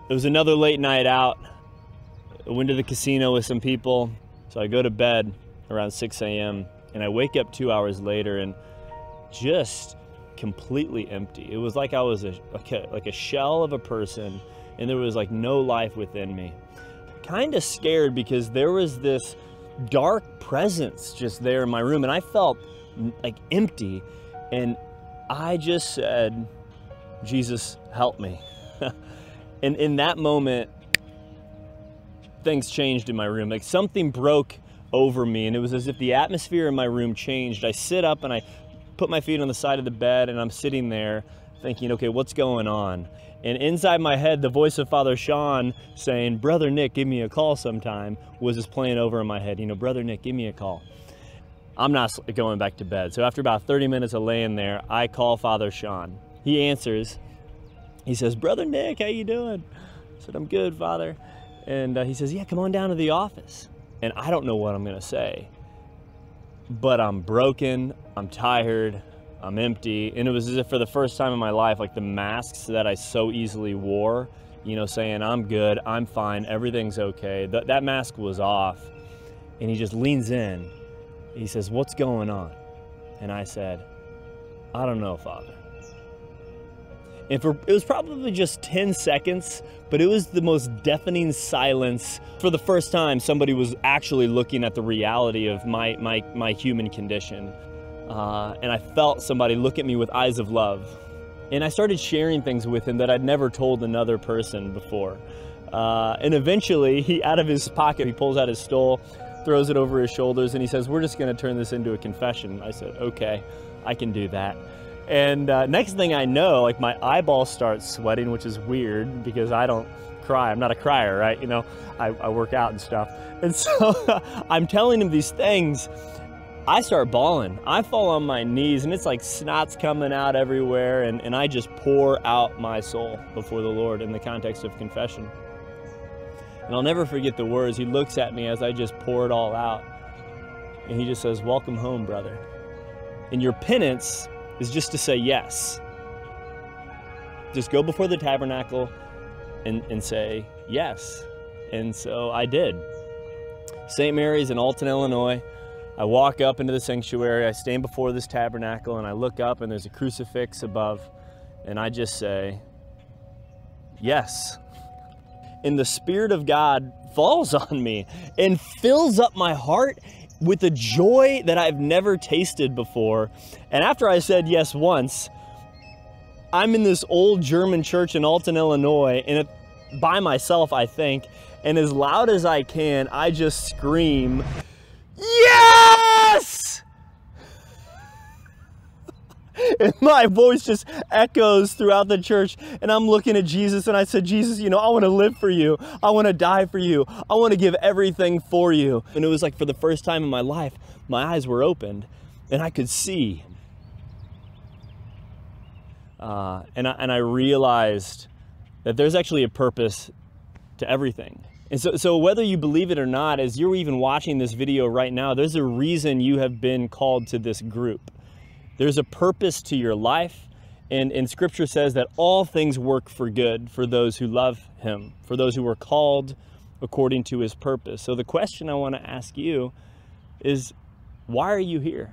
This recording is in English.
It was another late night out. I went to the casino with some people. So I go to bed around 6 a.m. and I wake up 2 hours later and just completely empty. It was like I was like a shell of a person, and there was like no life within me. Kind of scared because there was this dark presence just there in my room, and I felt like empty. And I just said, Jesus, help me. And in that moment, things changed in my room. Like something broke over me, and it was as if the atmosphere in my room changed. I sit up and I put my feet on the side of the bed, and I'm sitting there thinking, okay, what's going on? And inside my head, the voice of Father Sean saying, Brother Nick, give me a call sometime, was just playing over in my head. You know, Brother Nick, give me a call. I'm not going back to bed. So after about 30 minutes of laying there, I call Father Sean. He answers. He says, Brother Nick, how you doing? I said, I'm good, Father. And he says, yeah, come on down to the office. And I don't know what I'm gonna say, but I'm broken, I'm tired, I'm empty. And it was as if for the first time in my life, like the masks that I so easily wore, you know, saying I'm good, I'm fine, everything's okay, that mask was off. And he just leans in. He says, what's going on? And I said, I don't know, Father. And it was probably just 10 seconds, but it was the most deafening silence. For the first time, somebody was actually looking at the reality of my human condition. And I felt somebody look at me with eyes of love. And I started sharing things with him that I'd never told another person before. And eventually, he, out of his pocket, he pulls out his stole, throws it over his shoulders, and he says, we're just gonna turn this into a confession. I said, okay, I can do that. And next thing I know, like my eyeballs start sweating, which is weird because I don't cry. I'm not a crier, right? You know, I work out and stuff. And so I'm telling him these things. I start bawling. I fall on my knees, and it's like snot's coming out everywhere. And I just pour out my soul before the Lord in the context of confession. And I'll never forget the words. He looks at me as I just pour it all out. And he just says, welcome home, brother. And your penance is just to say yes. Just go before the tabernacle and say yes. And so I did. St. Mary's in Alton, Illinois. I walk up into the sanctuary, I stand before this tabernacle, and I look up and there's a crucifix above, and I just say, yes. And the Spirit of God falls on me and fills up my heart with a joy that I've never tasted before. And after I said yes once, I'm in this old German church in Alton, Illinois, and by myself, I think, and as loud as I can, I just scream, yes! And my voice just echoes throughout the church, and I'm looking at Jesus, and I said, Jesus, you know, I want to live for you. I want to die for you. I want to give everything for you. And it was like for the first time in my life, my eyes were opened, and I could see. And I realized that there's actually a purpose to everything. And so whether you believe it or not, as you're even watching this video right now, there's a reason you have been called to this group. There's a purpose to your life, and Scripture says that all things work for good for those who love Him, for those who are called according to His purpose. So the question I want to ask you is, why are you here?